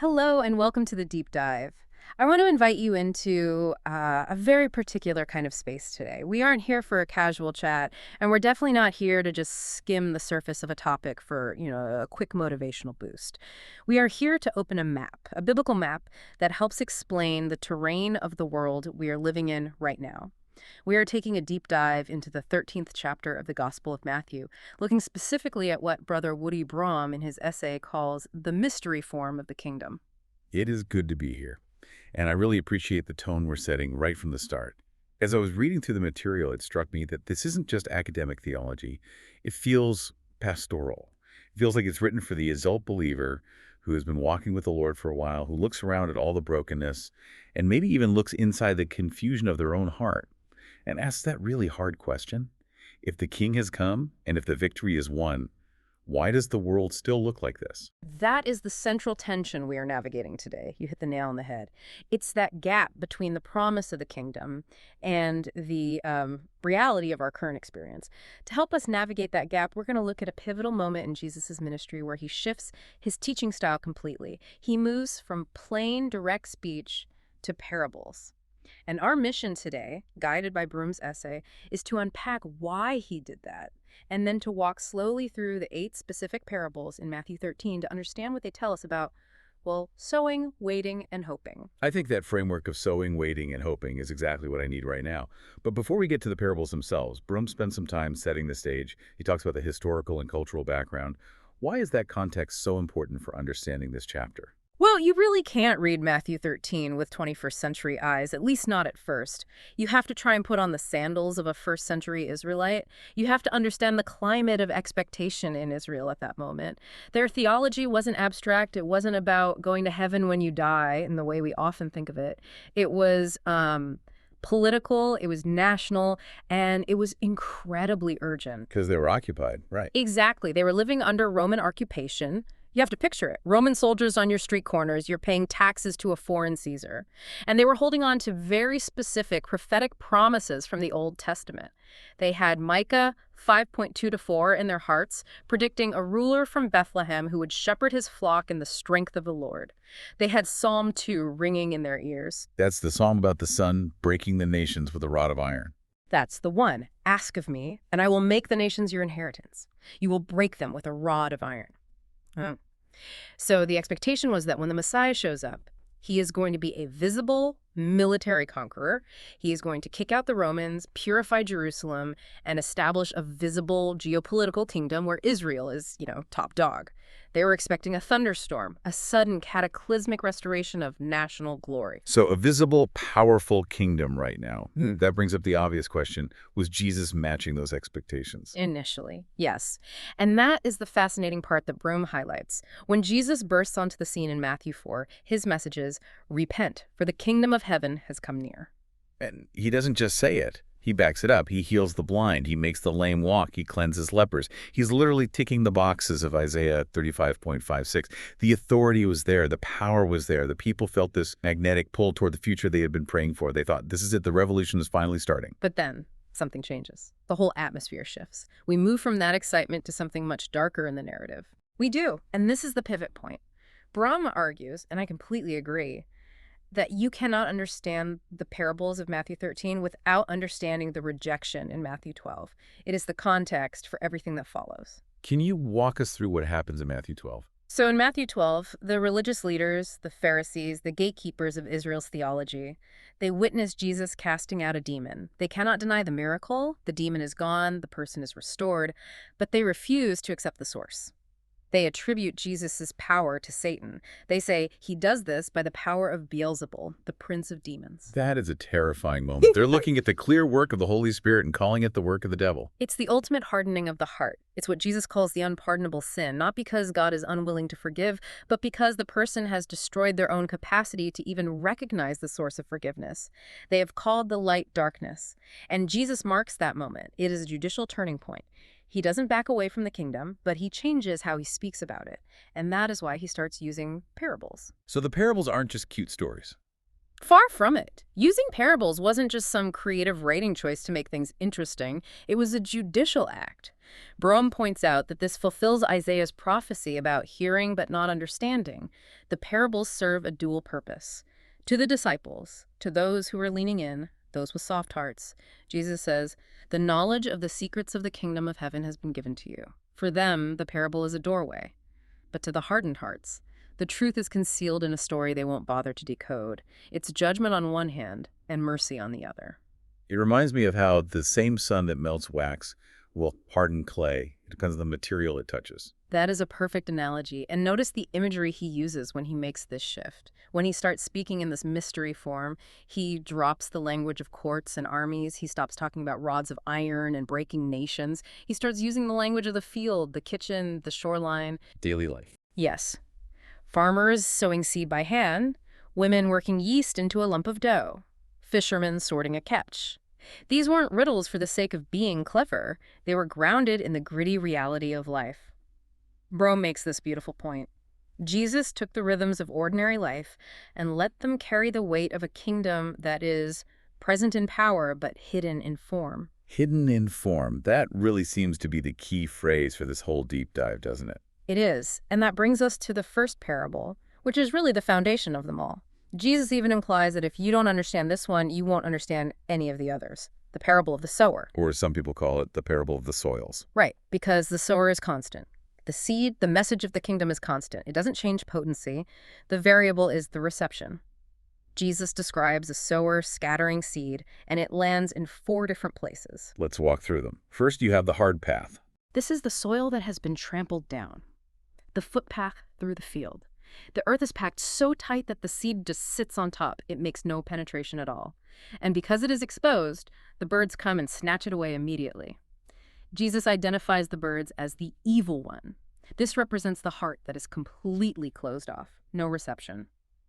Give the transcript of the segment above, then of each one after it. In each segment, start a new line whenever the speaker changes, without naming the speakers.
Hello and welcome to the deep dive. I want to invite you into a very particular kind of space today. We aren't here for a casual chat, and we're definitely not here to just skim the surface of a topic for, a quick motivational boost. We are here to open a map, a biblical map that helps explain the terrain of the world we are living in right now. We are taking a deep dive into the 13th chapter of the Gospel of Matthew, looking specifically at what Brother Woody Brahm in his essay calls the mystery form of the kingdom.
It is good to be here, and I really appreciate the tone we're setting right from the start. As I was reading through the material, it struck me that this isn't just academic theology. It feels pastoral. It feels like it's written for the adult believer who has been walking with the Lord for a while, who looks around at all the brokenness, and maybe even looks inside the confusion of their own heart and asks that really hard question. If the king has come, and if the victory is won, why does the world still look like this?
That is the central tension we are navigating today. You hit the nail on the head. It's that gap between the promise of the kingdom and the reality of our current experience. To help us navigate that gap, we're going to look at a pivotal moment in Jesus' ministry where he shifts his teaching style completely. He moves from plain, direct speech to parables. And our mission today, guided by Broom's essay, is to unpack why he did that, and then to walk slowly through the 8 specific parables in Matthew 13 to understand what they tell us about, well, sowing, waiting, and hoping.
I think that framework of sowing, waiting, and hoping is exactly what I need right now. But before we get to the parables themselves, Broom spends some time setting the stage. He talks about the historical and cultural background. Why is that context so important for understanding this chapter?
Well, you really can't read Matthew 13 with 21st century eyes, at least not at first. You have to try and put on the sandals of a first century Israelite. You have to understand the climate of expectation in Israel at that moment. Their theology wasn't abstract. It wasn't about going to heaven when you die in the way we often think of it. It was political, it was national, and it was incredibly urgent.
Because they were occupied, right?
Exactly. They were living under Roman occupation. You have to picture it. Roman soldiers on your street corners, you're paying taxes to a foreign Caesar. And they were holding on to very specific prophetic promises from the Old Testament. They had Micah 5.2-4 in their hearts, predicting a ruler from Bethlehem who would shepherd his flock in the strength of the Lord. They had Psalm 2 ringing in their ears.
That's the psalm about the sun breaking the nations with a rod of iron.
That's the one. Ask of me, and I will make the nations your inheritance. You will break them with a rod of iron. Oh. So the expectation was that when the Messiah shows up, he is going to be a visible military conqueror. He is going to kick out the Romans, purify Jerusalem, and establish a visible geopolitical kingdom where Israel is, top dog. They were expecting a thunderstorm, a sudden cataclysmic restoration of national glory.
So a visible, powerful kingdom right now. That brings up the obvious question, was Jesus matching those expectations?
Initially, yes. And that is the fascinating part that Broom highlights. When Jesus bursts onto the scene in Matthew 4, his message is, repent, for the kingdom of heaven has come near.
And he doesn't just say it. He backs it up. He heals the blind. He makes the lame walk. He cleanses lepers. He's literally ticking the boxes of Isaiah 35.56. The authority was there. The power was there. The people felt this magnetic pull toward the future they had been praying for. They thought, this is it. The revolution is finally starting.
But then something changes. The whole atmosphere shifts. We move from that excitement to something much darker in the narrative. We do. And this is the pivot point. Brahm argues, and I completely agree, that you cannot understand the parables of Matthew 13 without understanding the rejection in Matthew 12. It is the context for everything that follows.
Can you walk us through what happens in Matthew 12?
So in Matthew 12, the religious leaders, the Pharisees, the gatekeepers of Israel's theology, they witness Jesus casting out a demon. They cannot deny the miracle. The demon is gone. The person is restored. But they refuse to accept the source. They attribute Jesus' power to Satan. They say he does this by the power of Beelzebul, the prince of demons.
That is a terrifying moment. They're looking at the clear work of the Holy Spirit and calling it the work of the devil.
It's the ultimate hardening of the heart. It's what Jesus calls the unpardonable sin, not because God is unwilling to forgive, but because the person has destroyed their own capacity to even recognize the source of forgiveness. They have called the light darkness. And Jesus marks that moment. It is a judicial turning point. He doesn't back away from the kingdom, but he changes how he speaks about it. And that is why he starts using parables.
So the parables aren't just cute stories.
Far from it. Using parables wasn't just some creative writing choice to make things interesting, it was a judicial act. Brome points out that this fulfills Isaiah's prophecy about hearing but not understanding. The parables serve a dual purpose. To the disciples, to those who are leaning in, those with soft hearts, Jesus says, "The knowledge of the secrets of the kingdom of heaven has been given to you." For them, the parable is a doorway. But to the hardened hearts, the truth is concealed in a story they won't bother to decode. It's judgment on one hand and mercy on the other.
It reminds me of how the same sun that melts wax will harden clay. It depends on the material it touches.
That is a perfect analogy. And notice the imagery he uses when he makes this shift. When he starts speaking in this mystery form, he drops the language of courts and armies. He stops talking about rods of iron and breaking nations. He starts using the language of the field, the kitchen, the shoreline.
Daily life.
Yes. Farmers sowing seed by hand, women working yeast into a lump of dough, fishermen sorting a catch. These weren't riddles for the sake of being clever. They were grounded in the gritty reality of life. Brome makes this beautiful point. Jesus took the rhythms of ordinary life and let them carry the weight of a kingdom that is present in power but hidden in form.
Hidden in form. That really seems to be the key phrase for this whole deep dive, doesn't it?
It is, and that brings us to the first parable, which is really the foundation of them all. Jesus even implies that if you don't understand this one, you won't understand any of the others. The parable of the sower.
Or as some people call it, the parable of the soils.
Right, because the sower is constant. The seed, the message of the kingdom is constant. It doesn't change potency. The variable is the reception. Jesus describes a sower scattering seed, and it lands in 4 different places.
Let's walk through them. First, you have the hard path.
This is the soil that has been trampled down. The footpath through the field. The earth is packed so tight that the seed just sits on top. It makes no penetration at all. And because it is exposed, the birds come and snatch it away immediately. Jesus identifies the birds as the evil one. This represents the heart that is completely closed off, no reception.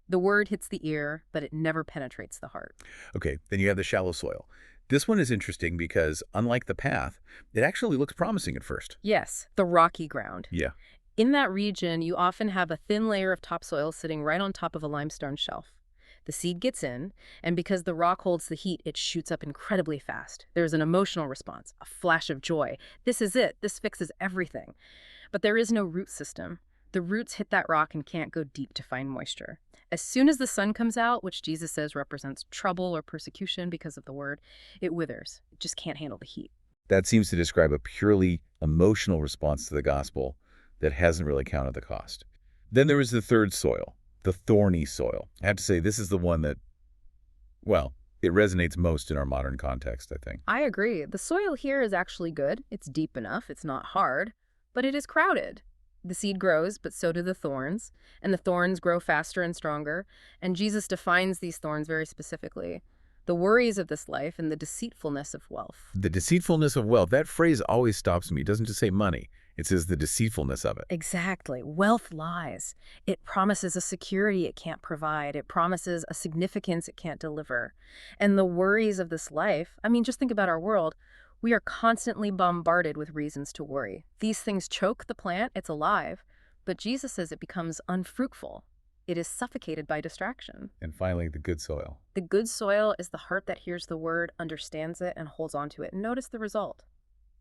The word hits the ear, but it never penetrates the heart.
Okay, then you have the shallow soil. This one is interesting because, unlike the path, it actually looks promising at first.
Yes, the rocky ground.
Yeah.
In that region, you often have a thin layer of topsoil sitting right on top of a limestone shelf. The seed gets in, and because the rock holds the heat, it shoots up incredibly fast. There's an emotional response, a flash of joy. This is it. This fixes everything. But there is no root system. The roots hit that rock and can't go deep to find moisture. As soon as the sun comes out, which Jesus says represents trouble or persecution because of the word, it withers. It just can't handle the heat.
That seems to describe a purely emotional response to the gospel that hasn't really counted the cost. Then there is the third soil, the thorny soil. I have to say, this is the one that, well, it resonates most in our modern context, I think.
I agree. The soil here is actually good. It's deep enough. It's not hard, but it is crowded. The seed grows, but so do the thorns, and the thorns grow faster and stronger, and Jesus defines these thorns very specifically. The worries of this life and the deceitfulness of wealth.
The deceitfulness of wealth, that phrase always stops me. It doesn't just say money. It says the deceitfulness of it.
Exactly. Wealth lies. It promises a security it can't provide. It promises a significance it can't deliver. And the worries of this life, I mean, just think about our world. We are constantly bombarded with reasons to worry. These things choke the plant, it's alive, but Jesus says it becomes unfruitful. It is suffocated by distraction.
And finally, the good soil.
The good soil is the heart that hears the word, understands it, and holds on to it. Notice the result.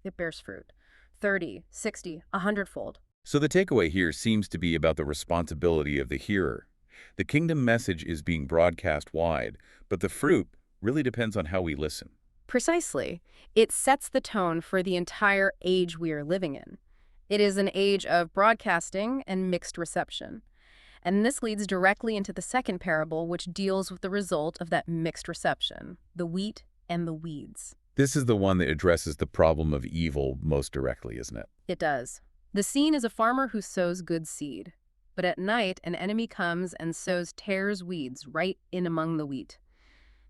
It bears fruit. 30, 60, 100-fold.
So the takeaway here seems to be about the responsibility of the hearer. The kingdom message is being broadcast wide, but the fruit really depends on how we listen.
Precisely. It sets the tone for the entire age we are living in. It is an age of broadcasting and mixed reception. And this leads directly into the second parable, which deals with the result of that mixed reception, the wheat and the weeds.
This is the one that addresses the problem of evil most directly, isn't it?
It does. The scene is a farmer who sows good seed. But at night, an enemy comes and sows tares weeds right in among the wheat.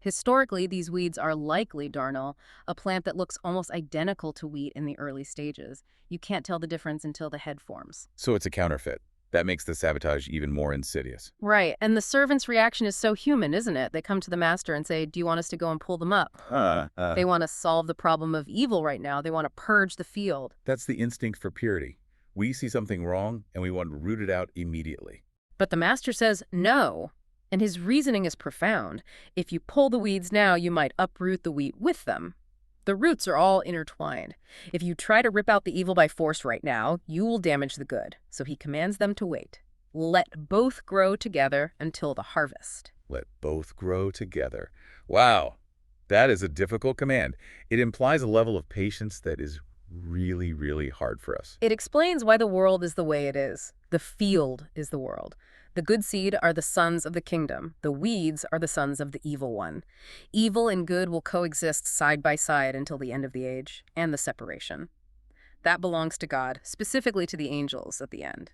Historically, these weeds are likely darnel, a plant that looks almost identical to wheat in the early stages. You can't tell the difference until the head forms.
So it's a counterfeit. That makes the sabotage even more insidious.
Right, and the servant's reaction is so human, isn't it? They come to the master and say, do you want us to go and pull them up? They want to solve the problem of evil right now. They want to purge the field.
That's the instinct for purity. We see something wrong, and we want to root it out immediately.
But the master says, no. And his reasoning is profound. If you pull the weeds now, you might uproot the wheat with them. The roots are all intertwined. If you try to rip out the evil by force right now, you will damage the good. So he commands them to wait. Let both grow together until the harvest.
Let both grow together. Wow, that is a difficult command. It implies a level of patience that is really, really hard for us.
It explains why the world is the way it is. The field is the world. The good seed are the sons of the kingdom. The weeds are the sons of the evil one. Evil and good will coexist side by side until the end of the age and the separation. That belongs to God, specifically to the angels at the end.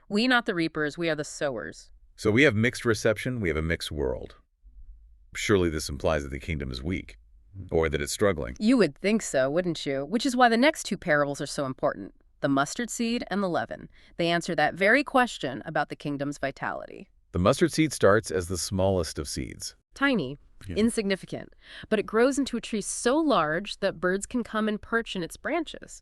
We, not the reapers, we are the sowers.
So we have mixed reception, we have a mixed world. Surely this implies that the kingdom is weak, or that it's struggling.
You would think so, wouldn't you? Which is why the next two parables are so important. The mustard seed and the leaven. They answer that very question about the kingdom's vitality.
The mustard seed starts as the smallest of seeds.
Tiny, insignificant, but it grows into a tree so large that birds can come and perch in its branches.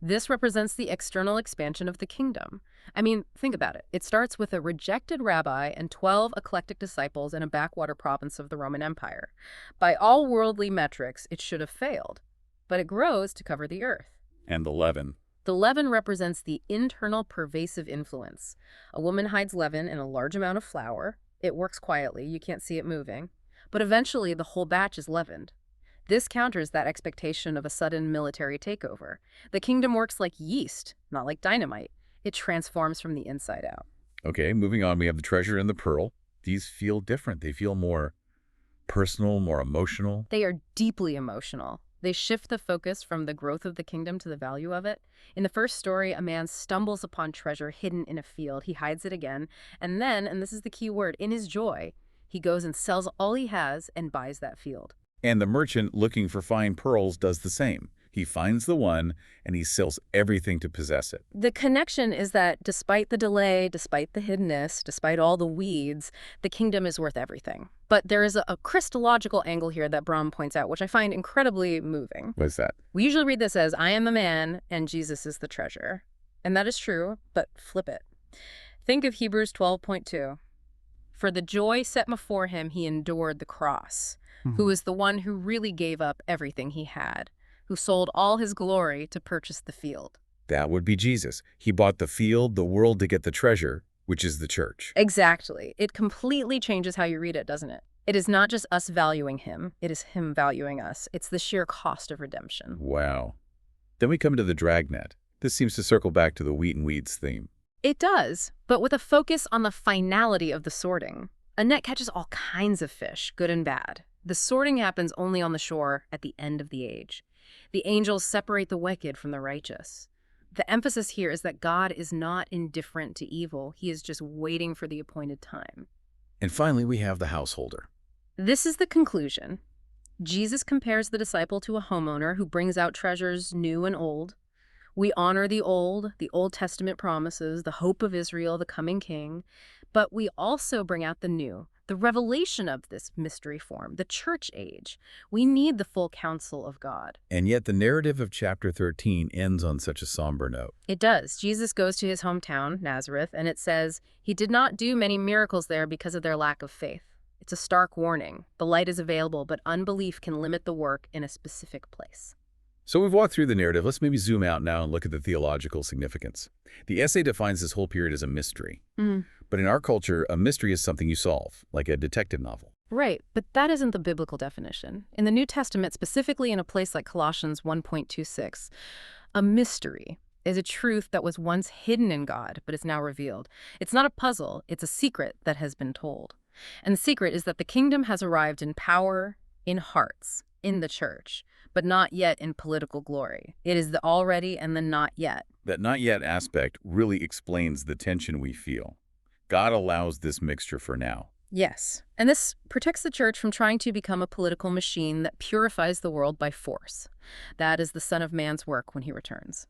This represents the external expansion of the kingdom. I mean, think about it. It starts with a rejected rabbi and 12 eclectic disciples in a backwater province of the Roman Empire. By all worldly metrics, it should have failed, but it grows to cover the earth.
And the leaven.
The leaven represents the internal pervasive influence. A woman hides leaven in a large amount of flour. It works quietly, you can't see it moving. But eventually, the whole batch is leavened. This counters that expectation of a sudden military takeover. The kingdom works like yeast, not like dynamite. It transforms from the inside out.
Okay, moving on, we have the treasure and the pearl. These feel different. They feel more personal, more emotional.
They are deeply emotional. They shift the focus from the growth of the kingdom to the value of it. In the first story, a man stumbles upon treasure hidden in a field. He hides it again. And then, and this is the key word, in his joy, he goes and sells all he has and buys that field.
And the merchant looking for fine pearls does the same. He finds the one, and he sells everything to possess it.
The connection is that despite the delay, despite the hiddenness, despite all the weeds, the kingdom is worth everything. But there is a Christological angle here that Brahm points out, which I find incredibly moving.
What's that?
We usually read this as, I am the man, and Jesus is the treasure. And that is true, but flip it. Think of Hebrews 12:2. For the joy set before him, he endured the cross, who is the one who really gave up everything he had, who sold all his glory to purchase the field.
That would be Jesus. He bought the field, the world to get the treasure, which is the church.
Exactly. It completely changes how you read it, doesn't it? It is not just us valuing him. It is him valuing us. It's the sheer cost of redemption.
Wow. Then we come to the dragnet. This seems to circle back to the wheat and weeds theme.
It does, but with a focus on the finality of the sorting. A net catches all kinds of fish, good and bad. The sorting happens only on the shore at the end of the age. The angels separate the wicked from the righteous. The emphasis here is that God is not indifferent to evil. He is just waiting for the appointed time.
And finally, we have the householder.
This is the conclusion. Jesus compares the disciple to a homeowner who brings out treasures new and old. We honor the Old Testament promises, the hope of Israel, the coming king, but we also bring out the new, the revelation of this mystery form, the church age. We need the full counsel of God.
And yet the narrative of chapter 13 ends on such a somber note.
It does. Jesus goes to his hometown, Nazareth, and it says, he did not do many miracles there because of their lack of faith. It's a stark warning. The light is available, but unbelief can limit the work in a specific place.
So we've walked through the narrative. Let's maybe zoom out now and look at the theological significance. The essay defines this whole period as a mystery. But in our culture, a mystery is something you solve, like a detective novel.
Right, but that isn't the biblical definition. In the New Testament, specifically in a place like Colossians 1:26, a mystery is a truth that was once hidden in God, but is now revealed. It's not a puzzle, it's a secret that has been told. And the secret is that the kingdom has arrived in power, in hearts, in the church, but not yet in political glory. It is the already and the not yet.
That not yet aspect really explains the tension we feel. God allows this mixture for now.
Yes, and this protects the church from trying to become a political machine that purifies the world by force. That is the Son of Man's work when he returns.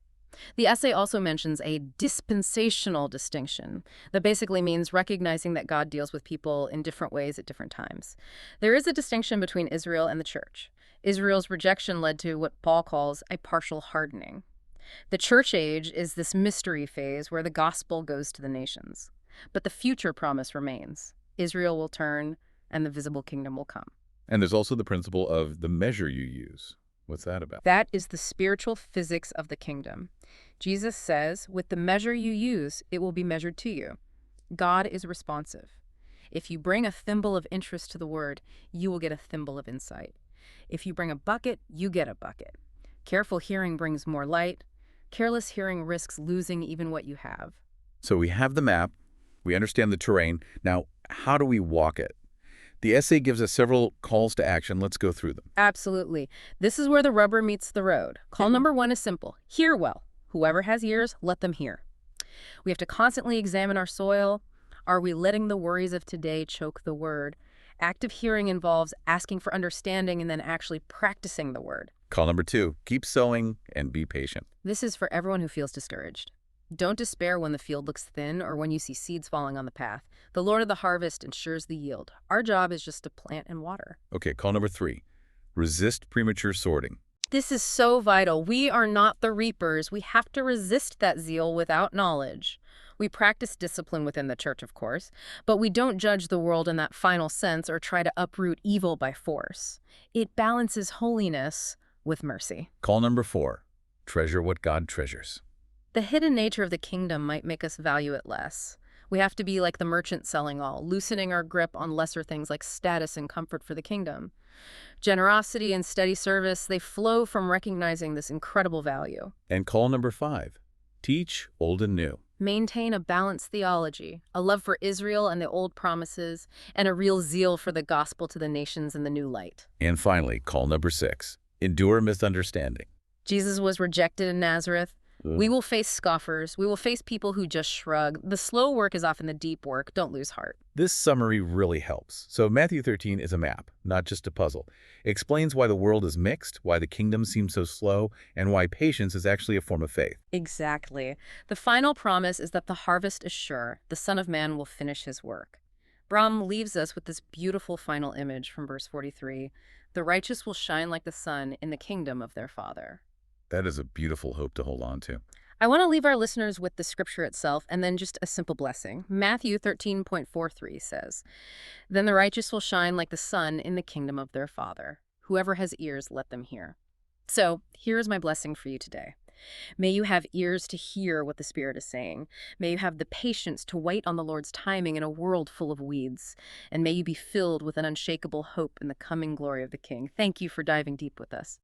The essay also mentions a dispensational distinction that basically means recognizing that God deals with people in different ways at different times. There is a distinction between Israel and the church. Israel's rejection led to what Paul calls a partial hardening. The church age is this mystery phase where the gospel goes to the nations. But the future promise remains. Israel will turn, and the visible kingdom will come.
And there's also the principle of the measure you use. What's that about?
That is the spiritual physics of the kingdom. Jesus says, with the measure you use, it will be measured to you. God is responsive. If you bring a thimble of interest to the word, you will get a thimble of insight. If you bring a bucket, you get a bucket. Careful hearing brings more light. Careless hearing risks losing even what you have.
So we have the map, we understand the terrain. Now, how do we walk it? The essay gives us several calls to action. Let's go through them.
Absolutely. This is where the rubber meets the road. Call number 1 is simple. Hear well. Whoever has ears, let them hear. We have to constantly examine our soil. Are we letting the worries of today choke the word? Active hearing involves asking for understanding and then actually practicing the word.
Call number 2, keep sowing and be patient.
This is for everyone who feels discouraged. Don't despair when the field looks thin or when you see seeds falling on the path. The Lord of the harvest ensures the yield. Our job is just to plant and water.
Okay, call number 3, resist premature sorting.
This is so vital. We are not the reapers. We have to resist that zeal without knowledge. We practice discipline within the church, of course, but we don't judge the world in that final sense or try to uproot evil by force. It balances holiness with mercy.
Call number 4, treasure what God treasures.
The hidden nature of the kingdom might make us value it less. We have to be like the merchant selling all, loosening our grip on lesser things like status and comfort for the kingdom. Generosity and steady service, they flow from recognizing this incredible value.
And call number 5, teach old and new.
Maintain a balanced theology, a love for Israel and the old promises, and a real zeal for the gospel to the nations in the new light.
And finally, call number 6, endure misunderstanding.
Jesus was rejected in Nazareth. We will face scoffers. We will face people who just shrug. The slow work is often the deep work. Don't lose heart.
This summary really helps. So Matthew 13 is a map, not just a puzzle. It explains why the world is mixed, why the kingdom seems so slow, and why patience is actually a form of faith.
Exactly. The final promise is that the harvest is sure. The Son of Man will finish his work. Brahm leaves us with this beautiful final image from verse 43. The righteous will shine like the sun in the kingdom of their Father.
That is a beautiful hope to hold on to.
I want to leave our listeners with the scripture itself and then just a simple blessing. Matthew 13.43 says, Then the righteous will shine like the sun in the kingdom of their Father. Whoever has ears, let them hear. So here's my blessing for you today. May you have ears to hear what the Spirit is saying. May you have the patience to wait on the Lord's timing in a world full of weeds. And may you be filled with an unshakable hope in the coming glory of the King. Thank you for diving deep with us.